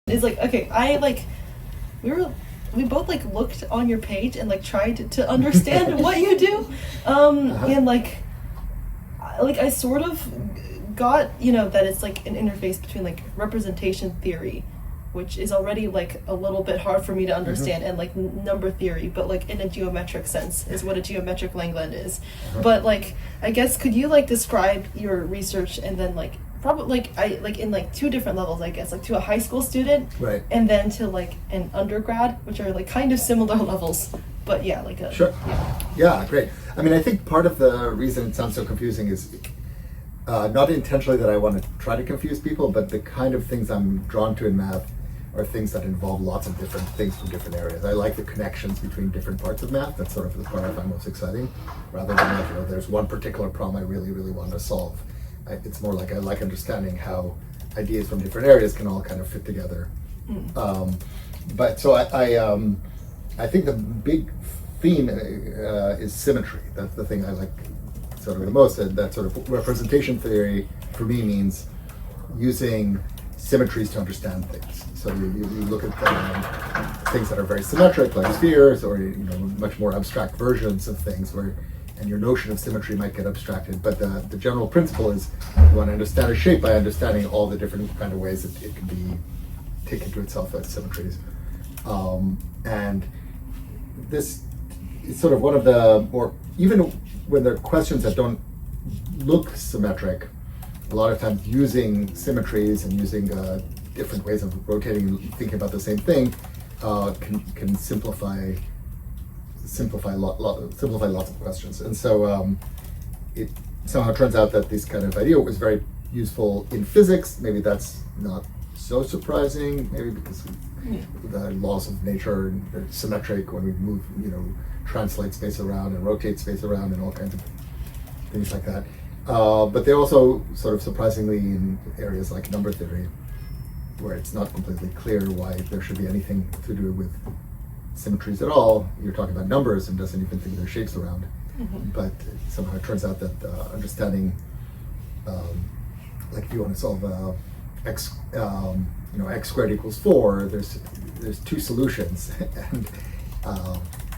It's like, okay, we both like looked on your page and like tried to understand what you do, and like I sort of got, that it's like an interface between like representation theory, which is already like a little bit hard for me to understand, and like number theory, but like in a geometric sense is what a geometric Langland is. But like, I guess, could you like describe your research and then like probably like in like two different levels, I guess, like to a high school student, right, and then to like an undergrad, which are like kind of similar levels, but yeah, like a sure, yeah, great. I mean, I think part of the reason it sounds so confusing is not intentionally that I want to try to confuse people, but the kind of things I'm drawn to in math are things that involve lots of different things from different areas. I like the connections between different parts of math. That's sort of the part I find most exciting, rather than like, there's one particular problem I really, really want to solve. It's more like I like understanding how ideas from different areas can all kind of fit together. But so I think the big theme is symmetry. That's the thing I like sort of the most. That sort of representation theory for me means using symmetries to understand things. So you look at things that are very symmetric, like spheres, or much more abstract versions of things and your notion of symmetry might get abstracted. But the general principle is you want to understand a shape by understanding all the different kind of ways that it can be taken to itself as symmetries. And this is sort of one of the more, even when there are questions that don't look symmetric, a lot of times using symmetries and using different ways of rotating and thinking about the same thing can simplify lots of questions. And so it somehow turns out that this kind of idea was very useful in physics. Maybe that's not so surprising, maybe because the laws of nature are symmetric when we move, translate space around and rotate space around and all kinds of things like that. But they're also sort of surprisingly in areas like number theory, where it's not completely clear why there should be anything to do with symmetries at all. You're talking about numbers and doesn't even think there are shapes around. But somehow it turns out that understanding, like if you want to solve x squared equals 4, there's two solutions,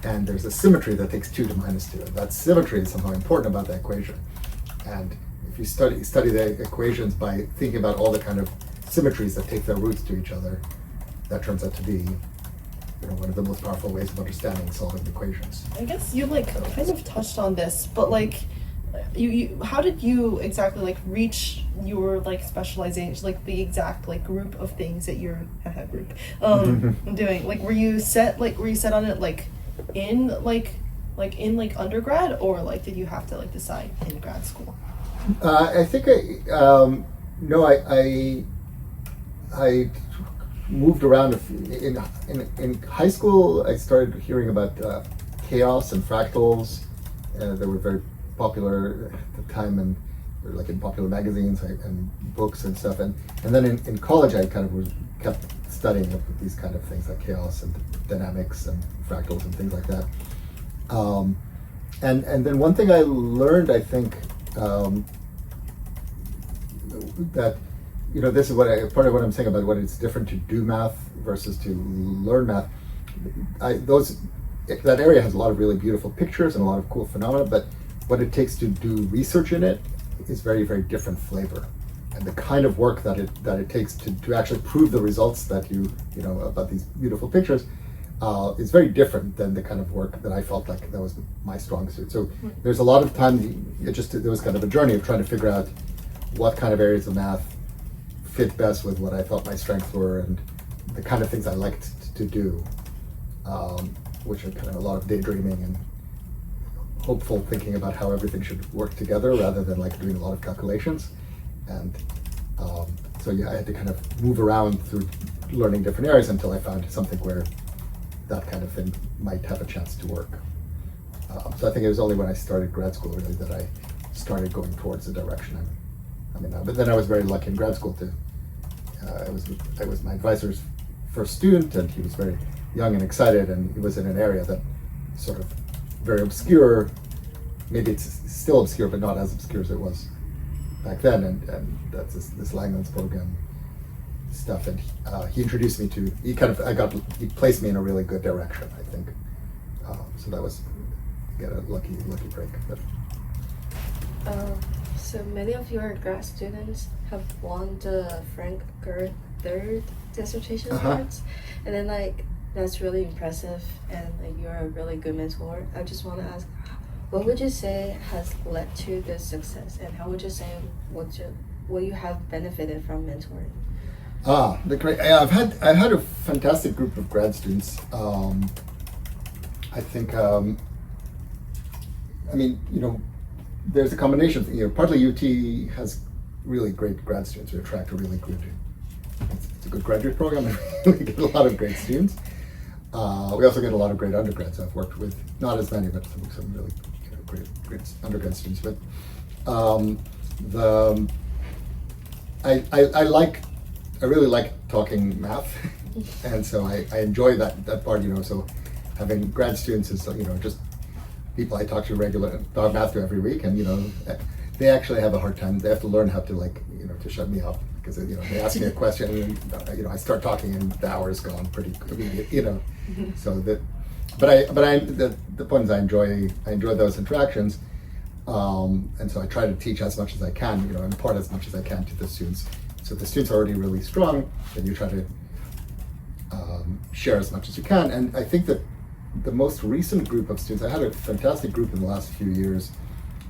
and there's a symmetry that takes 2 to minus 2. And that symmetry is somehow important about the equation. And if you study the equations by thinking about all the kind of symmetries that take their roots to each other, that turns out to be one of the most powerful ways of understanding solving equations. I guess you like kind of touched on this, but like you how did you exactly like reach your like specialization, like the exact like group of things that you're doing? Like were you set on it like in undergrad, or like did you have to like decide in grad school? I think I moved around. In high school, I started hearing about chaos and fractals. They were very popular at the time, and they were like in popular magazines and books and stuff. And then in college, I kind of kept studying these kind of things like chaos and dynamics and fractals and things like that. And then one thing I learned, I think, that this is part of what I'm saying about what it's different to do math versus to learn math. That area has a lot of really beautiful pictures and a lot of cool phenomena, but what it takes to do research in it is very, very different flavor. And the kind of work that it takes to actually prove the results that you know about these beautiful pictures is very different than the kind of work that I felt like that was my strong suit. So there's a lot of time. There was kind of a journey of trying to figure out what kind of areas of math fit best with what I thought my strengths were and the kind of things I liked to do, which are kind of a lot of daydreaming and hopeful thinking about how everything should work together rather than like doing a lot of calculations. And so I had to kind of move around through learning different areas until I found something where that kind of thing might have a chance to work. So I think it was only when I started grad school really that I started going towards the direction I'm in now. But then I was very lucky in grad school too. I was my advisor's first student, and he was very young and excited, and he was in an area that sort of very obscure. Maybe it's still obscure, but not as obscure as it was back then. And that's this Langlands program. stuff, and he introduced me to. He placed me in a really good direction, I think. So that was again a lucky break. But So many of your grad students have won the Frank Gehrt third dissertation awards, and then like that's really impressive, and like you're a really good mentor. I just want to ask, what would you say has led to this success, and how would you say what you have benefited from mentoring? I've had a fantastic group of grad students. I think. I mean, there's a combination. Partly UT has really great grad students who attract a really good. It's a good graduate program, and we get a lot of great students. We also get a lot of great undergrads. I've worked with not as many, but some really great undergrad students. But I really like talking math, and so I enjoy that part. So having grad students is just people I talk math to every week, and they actually have a hard time. They have to learn how to to shut me up, because they ask me a question, and I start talking, and the hour is gone pretty immediate. So that, the point is I enjoy those interactions, and so I try to teach as much as I can, impart as much as I can to the students. So if the students are already really strong, then you try to share as much as you can. And I think that the most recent group of students, I had a fantastic group in the last few years,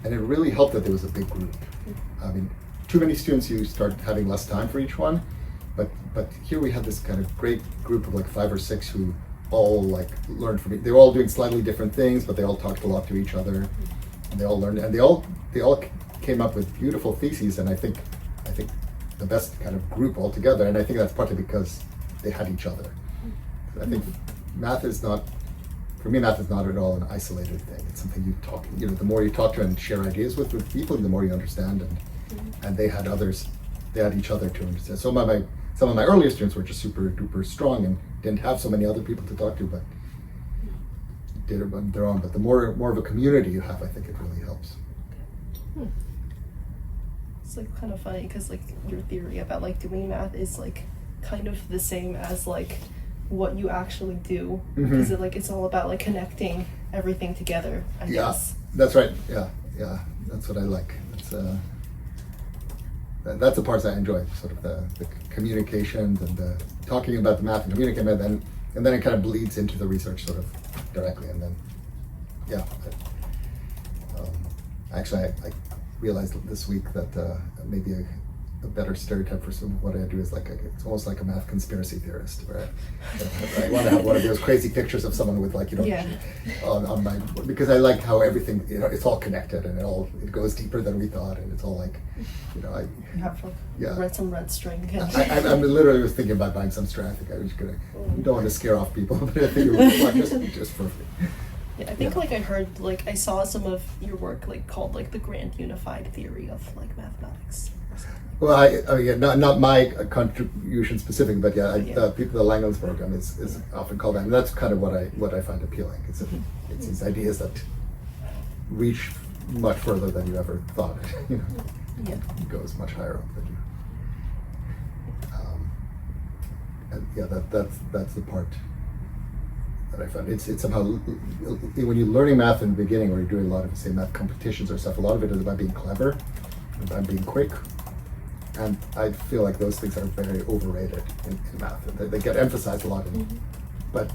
and it really helped that there was a big group. I mean, too many students, you start having less time for each one, but here we had this kind of great group of 5 or 6 who all learned from me. They were all doing slightly different things, but they all talked a lot to each other, and they all learned, and they all came up with beautiful theses, and I think the best kind of group altogether, and I think that's partly because they had each other. I think math is not at all an isolated thing. It's something you talk. The more you talk to and share ideas with people, the more you understand. And they had each other to understand. Some of my earlier students were just super duper strong and didn't have so many other people to talk to, but did it on their own. But the more of a community you have, I think it really helps. It's kind of funny because your theory about doing math is kind of the same as what you actually do, because it's all about connecting everything together, I guess. That's right. Yeah, that's what I like. That's the parts I enjoy, sort of the communications and the talking about the math and communicating, and then it kind of bleeds into the research sort of directly, and then actually I realized this week that maybe a better stereotype for some of what I do is it's almost like a math conspiracy theorist, where I want to have one of those crazy pictures of someone with on my, because I like how everything it's all connected, and it goes deeper than we thought, and it's all You have read some red string. I'm literally was thinking about buying some string. I think I was don't want to scare off people, but I think it was just perfect. Yeah, I think I heard I saw some of your work called the Grand Unified Theory of Mathematics. Well, not my contribution specific, but the Langland's program is often called that, and that's kind of what I find appealing. It's these ideas that reach much further than you ever thought. It goes much higher up than you. That's the part that I find. It's somehow when you're learning math in the beginning, or you're doing a lot of math competitions or stuff. A lot of it is about being clever, about being quick. And I feel like those things are very overrated in math. They get emphasized a lot, but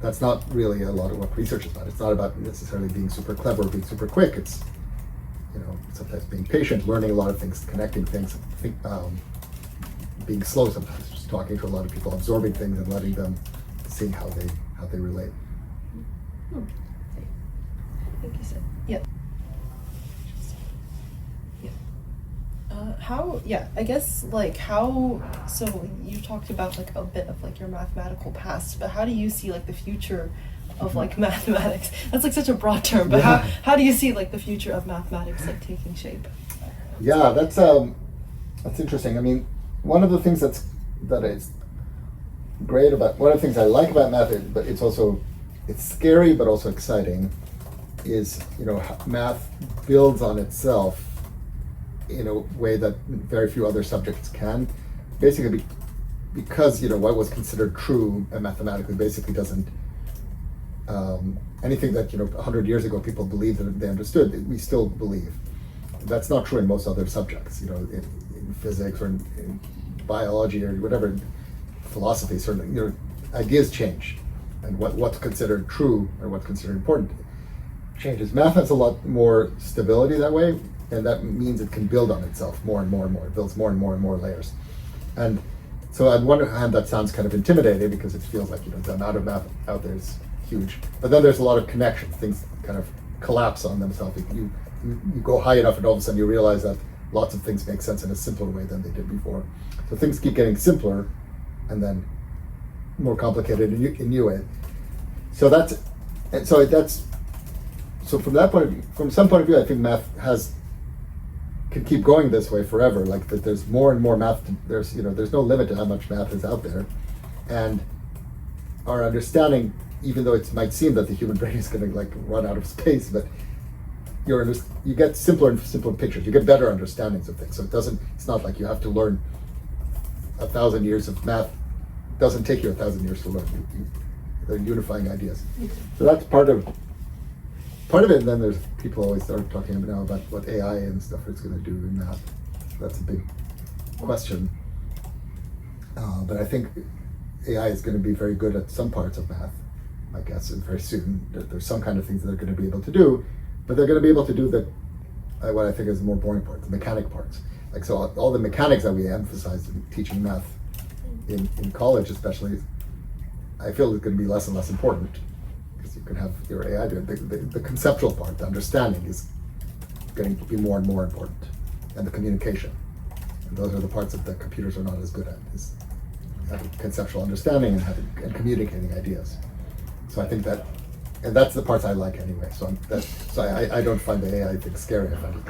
that's not really a lot of what research is about. It's not about necessarily being super clever or being super quick. It's sometimes being patient, learning a lot of things, connecting things, being slow sometimes, just talking to a lot of people, absorbing things and letting them see how they relate. I think you said. Yep. I guess so you talked about a bit of your mathematical past, but how do you see the future of mathematics? That's such a broad term, but how do you see the future of mathematics taking shape? Yeah, that's interesting. I mean, one of the things that is great about, one of the things I like about math, but it's scary but also exciting, is math builds on itself in a way that very few other subjects can. Basically, because what was considered true mathematically basically doesn't. Anything that 100 years ago people believed that they understood, we still believe. That's not true in most other subjects. In physics or in biology or whatever, philosophy. Certainly, ideas change, and what's considered true or what's considered important changes. Math has a lot more stability that way, and that means it can build on itself more and more and more. It builds more and more and more layers. And so on one hand, that sounds kind of intimidating because it feels like the amount of math out there is huge. But then there's a lot of connections. Things kind of collapse on themselves. You go high enough, and all of a sudden you realize that lots of things make sense in a simpler way than they did before. So things keep getting simpler, and then more complicated in new way. So from that point of view, from some point of view, I think math can keep going this way forever. Like that, there's more and more math. There's no limit to how much math is out there, and our understanding, even though it might seem that the human brain is going to run out of space, but you get simpler and simpler pictures. You get better understandings of things. So it's not like you have to learn 1,000 years of math. It doesn't take you 1,000 years to learn. They're unifying ideas. So that's part of it. And then there's people always start talking now about what AI and stuff is going to do in math. So that's a big question. But I think AI is going to be very good at some parts of math. My guess is very soon there's some kind of things that they're going to be able to do, but they're going to be able to do what I think is the more boring part, the mechanic parts. So all the mechanics that we emphasize in teaching math in college especially, I feel is going to be less and less important because you can have your AI do it. The conceptual part, the understanding, is going to be more and more important, and the communication. And those are the parts that the computers are not as good at, is having conceptual understanding and communicating ideas. So I think and that's the parts I like anyway. So I don't find the AI thing scary. I find it